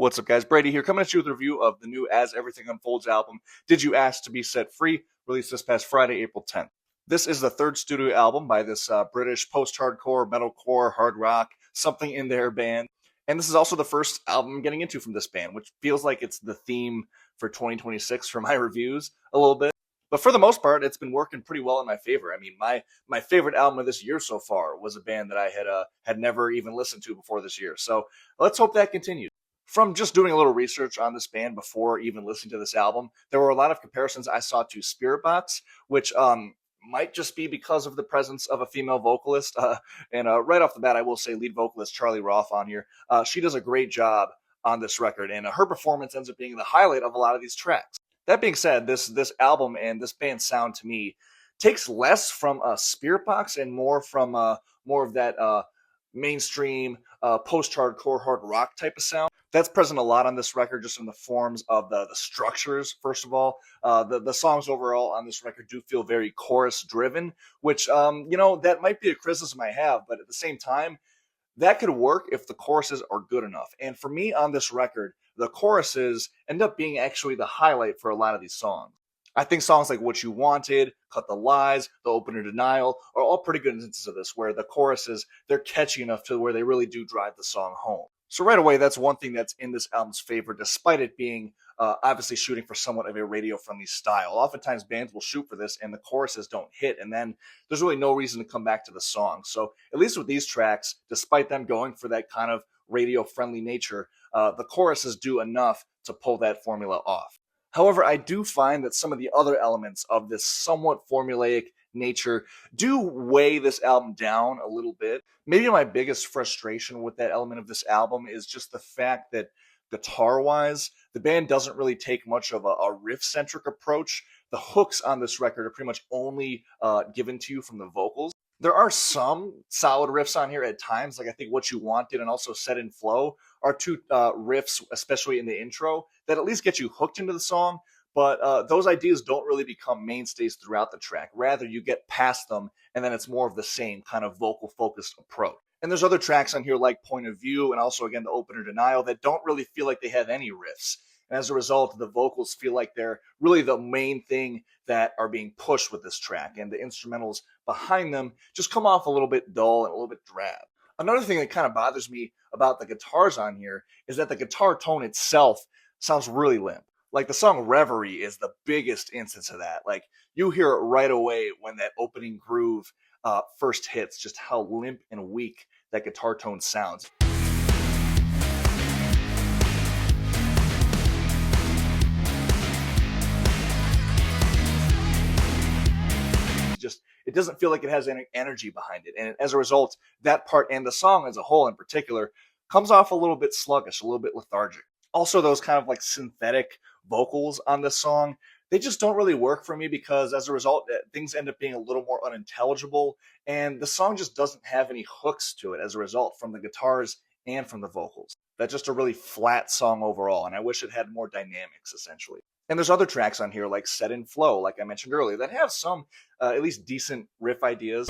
What's up, guys? Brady here, coming at you with a review of the new As Everything Unfolds album, Did You Ask to Be Set Free, released this past Friday, April 10th. This is the third studio album by this British post-hardcore, metalcore, hard rock, something in their band. And this is also the first album I'm getting into from this band, which feels like it's the theme for 2026 for my reviews a little bit. But for the most part, it's been working pretty well in my favor. I mean, my favorite album of this year so far was a band that I had never even listened to before this year. So let's hope that continues. From just doing a little research on this band before even listening to this album, there were a lot of comparisons I saw to Spirit Box, which might just be because of the presence of a female vocalist. And right off the bat, I will say lead vocalist Charlie Roth on here. She does a great job on this record, and her performance ends up being the highlight of a lot of these tracks. That being said, this album and this band's sound to me takes less from Spirit Box and more from more of that mainstream post-hardcore hard rock type of sound. That's present a lot on this record, just in the forms of the structures. First of all, the songs overall on this record do feel very chorus driven, which that might be a criticism I have, but at the same time, that could work if the choruses are good enough. And for me on this record, the choruses end up being actually the highlight for a lot of these songs. I think songs like What You Wanted, Cut the Lies, The Opener Denial are all pretty good instances of this, where the choruses, they're catchy enough to where they really do drive the song home. So right away, that's one thing that's in this album's favor, despite it being obviously shooting for somewhat of a radio-friendly style. Oftentimes, bands will shoot for this, and the choruses don't hit, and then there's really no reason to come back to the song. So at least with these tracks, despite them going for that kind of radio-friendly nature, the choruses do enough to pull that formula off. However, I do find that some of the other elements of this somewhat formulaic nature do weigh this album down a little bit. Maybe my biggest frustration with that element of this album is just the fact that guitar-wise, the band doesn't really take much of a riff-centric approach. The hooks on this record are pretty much only given to you from the vocals. There are some solid riffs on here at times, like I think What You Wanted and also Set in Flow are two riffs, especially in the intro, that at least get you hooked into the song. But those ideas don't really become mainstays throughout the track. Rather, you get past them, and then it's more of the same kind of vocal-focused approach. And there's other tracks on here like Point of View and also, again, The Opener Denial that don't really feel like they have any riffs. And as a result, the vocals feel like they're really the main thing that are being pushed with this track. And the instrumentals behind them just come off a little bit dull and a little bit drab. Another thing that kind of bothers me about the guitars on here is that the guitar tone itself sounds really limp. Like the song Reverie is the biggest instance of that. Like you hear it right away when that opening groove first hits, just how limp and weak that guitar tone sounds. It doesn't feel like it has any energy behind it. And as a result, that part and the song as a whole in particular comes off a little bit sluggish, a little bit lethargic. Also, those kind of like synthetic vocals on this song, they just don't really work for me because as a result, things end up being a little more unintelligible. And the song just doesn't have any hooks to it as a result from the guitars and from the vocals. That's just a really flat song overall. And I wish it had more dynamics, essentially. And there's other tracks on here like Set in Flow, like I mentioned earlier, that have some at least decent riff ideas.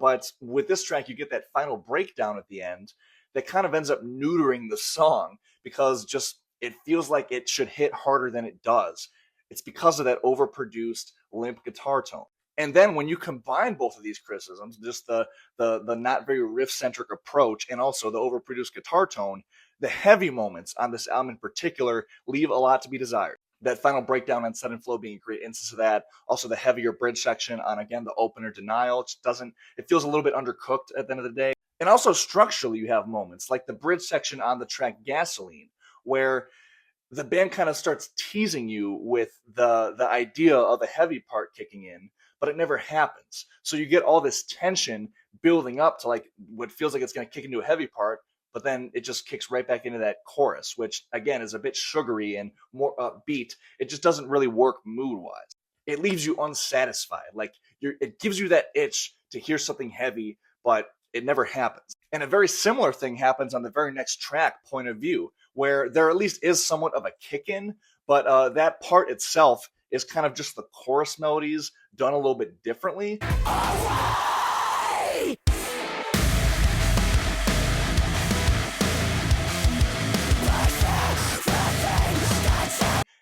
But with this track, you get that final breakdown at the end that kind of ends up neutering the song because just it feels like it should hit harder than it does. It's because of that overproduced limp guitar tone. And then when you combine both of these criticisms, just the not very riff-centric approach and also the overproduced guitar tone, the heavy moments on this album in particular leave a lot to be desired. That final breakdown on Set in Flow being a great instance of that. Also the heavier bridge section on, again, The Opener Denial. It feels a little bit undercooked at the end of the day. And also structurally, you have moments like the bridge section on the track Gasoline, where the band kind of starts teasing you with the idea of a heavy part kicking in, but it never happens. So you get all this tension building up to like what feels like it's going to kick into a heavy part, but then it just kicks right back into that chorus, which again is a bit sugary and more upbeat. It just doesn't really work mood-wise. It leaves you unsatisfied. Like it gives you that itch to hear something heavy, but it never happens. And a very similar thing happens on the very next track, Point of View, where there at least is somewhat of a kick-in, but that part itself is kind of just the chorus melodies done a little bit differently.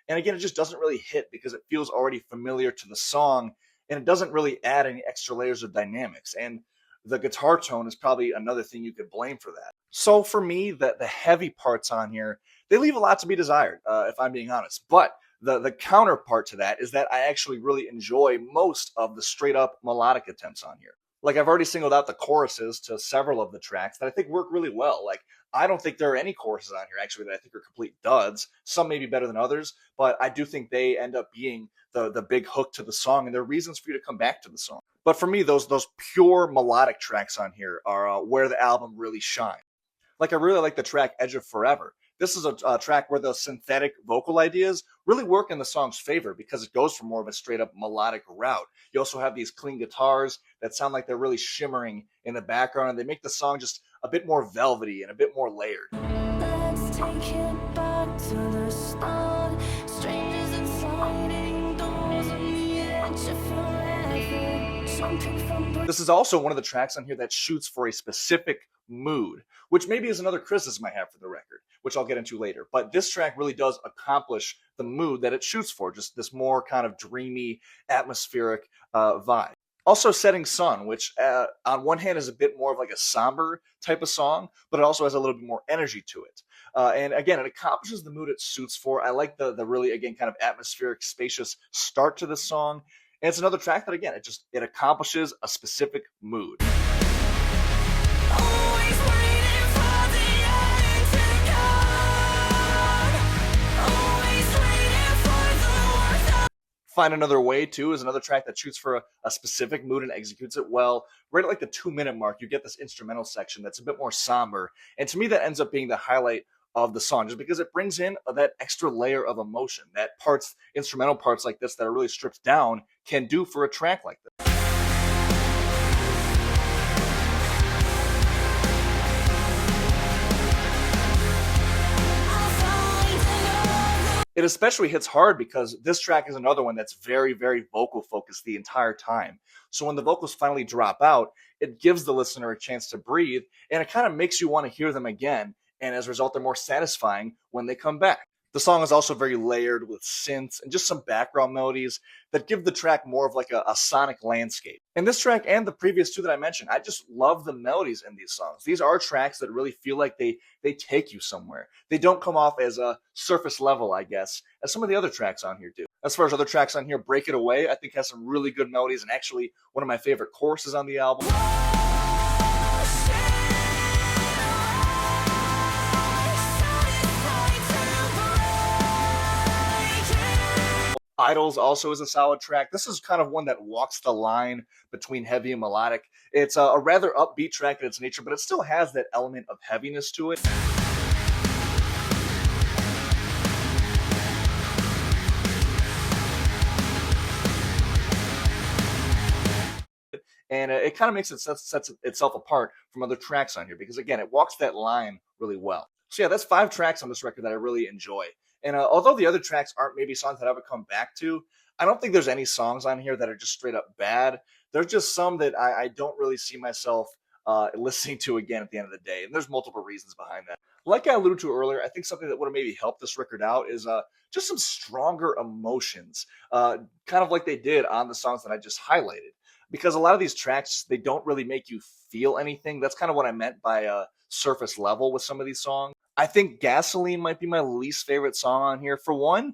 And again, it just doesn't really hit because it feels already familiar to the song, and it doesn't really add any extra layers of dynamics. And the guitar tone is probably another thing you could blame for that. So for me, the heavy parts on here, they leave a lot to be desired, if I'm being honest. But the counterpart to that is that I actually really enjoy most of the straight up melodic attempts on here. Like I've already singled out the choruses to several of the tracks that I think work really well. Like I don't think there are any choruses on here actually that I think are complete duds. Some may be better than others, but I do think they end up being the big hook to the song, and there are reasons for you to come back to the song. But for me, those pure melodic tracks on here are where the album really shines. Like I really like the track Edge of Forever. This is a track where the synthetic vocal ideas really work in the song's favor because it goes for more of a straight up melodic route. You also have these clean guitars that sound like they're really shimmering in the background, and they make the song just a bit more velvety and a bit more layered. Let's take it back to the start. Strangers and sliding doors on the edge of forever. Jumping from This is also one of the tracks on here that shoots for a specific mood, which maybe is another criticism I have for the record, which I'll get into later. But this track really does accomplish the mood that it shoots for, just this more kind of dreamy, atmospheric vibe. Also, Setting Sun, which on one hand is a bit more of like a somber type of song, but it also has a little bit more energy to it. And again, it accomplishes the mood it suits for. I like the really, again, kind of atmospheric, spacious start to the song. And it's another track that, again, it accomplishes a specific mood. always waiting for the end to come. Always waiting for the worst. Find Another Way, too, is another track that shoots for a specific mood and executes it well. Right at like the 2-minute mark, you get this instrumental section that's a bit more somber. And to me, that ends up being the highlight of the song, just because it brings in that extra layer of emotion that instrumental parts like this that are really stripped down can do for a track like this. It especially hits hard because this track is another one that's very, very vocal focused the entire time. So when the vocals finally drop out, it gives the listener a chance to breathe, and it kind of makes you want to hear them again. And as a result, they're more satisfying when they come back. The song is also very layered with synths and just some background melodies that give the track more of like a sonic landscape. And this track and the previous two that I mentioned, I just love the melodies in these songs. These are tracks that really feel like they take you somewhere. They don't come off as a surface level, I guess, as some of the other tracks on here do. As far as other tracks on here, Break It Away, I think has some really good melodies and actually one of my favorite choruses on the album. Idols also is a solid track. This is kind of one that walks the line between heavy and melodic. It's a rather upbeat track in its nature, but it still has that element of heaviness to it. And it kind of makes it sets itself apart from other tracks on here because, again, it walks that line really well. So yeah, that's 5 tracks on this record that I really enjoy. And although the other tracks aren't maybe songs that I would come back to, I don't think there's any songs on here that are just straight up bad. There's just some that I don't really see myself listening to again at the end of the day. And there's multiple reasons behind that. Like I alluded to earlier, I think something that would have maybe helped this record out is just some stronger emotions, kind of like they did on the songs that I just highlighted. Because a lot of these tracks, they don't really make you feel anything. That's kind of what I meant by surface level with some of these songs. I think Gasoline might be my least favorite song on here. For one,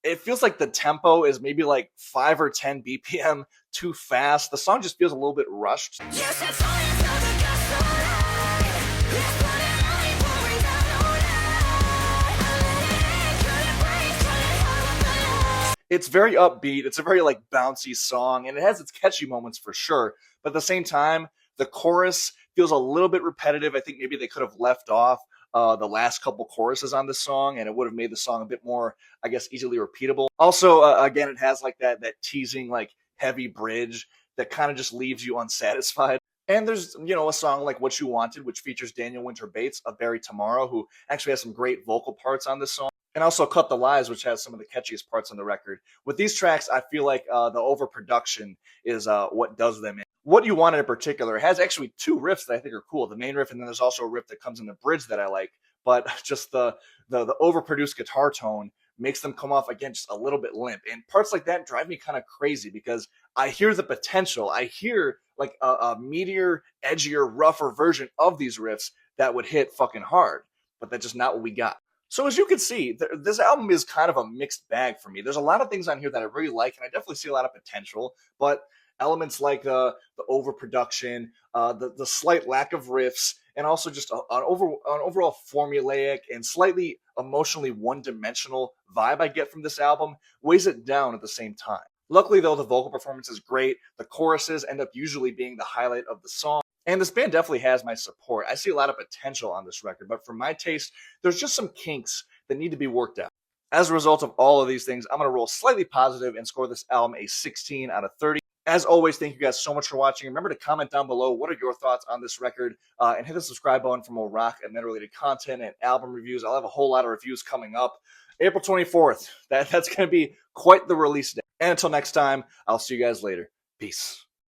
it feels like the tempo is maybe like 5 or 10 BPM too fast. The song just feels a little bit rushed. Yes, it's all inside the gasoline. Let's put it on it, pouring down on it. Couldn't breathe, couldn't hold the light. It's very upbeat. It's a very like bouncy song, and it has its catchy moments for sure. But at the same time, the chorus feels a little bit repetitive. I think maybe they could have left off the last couple choruses on this song, and it would have made the song a bit more, I guess, easily repeatable. Also, again, it has like that teasing, like heavy bridge that kind of just leaves you unsatisfied. And there's, a song like What You Wanted, which features Daniel Winter Bates of Barry Tomorrow, who actually has some great vocal parts on this song. and also Cut the Lies, which has some of the catchiest parts on the record. With these tracks, I feel like the overproduction is what does them in. What You Want in particular has actually two riffs that I think are cool. The main riff, and then there's also a riff that comes in the bridge that I like. But just the overproduced guitar tone makes them come off again just a little bit limp. And parts like that drive me kind of crazy because I hear the potential. I hear like a meatier, edgier, rougher version of these riffs that would hit fucking hard. But that's just not what we got. So as you can see, this album is kind of a mixed bag for me. There's a lot of things on here that I really like, and I definitely see a lot of potential. But elements like the overproduction, the slight lack of riffs, and also just an overall formulaic and slightly emotionally one-dimensional vibe I get from this album weighs it down at the same time. Luckily, though, the vocal performance is great. The choruses end up usually being the highlight of the song. And this band definitely has my support. I see a lot of potential on this record, but for my taste, there's just some kinks that need to be worked out. As a result of all of these things, I'm going to roll slightly positive and score this album a 16 out of 30. As always, thank you guys so much for watching. Remember to comment down below what are your thoughts on this record, and hit the subscribe button for more rock and metal-related content and album reviews. I'll have a whole lot of reviews coming up. April 24th, that's going to be quite the release day. And until next time, I'll see you guys later. Peace.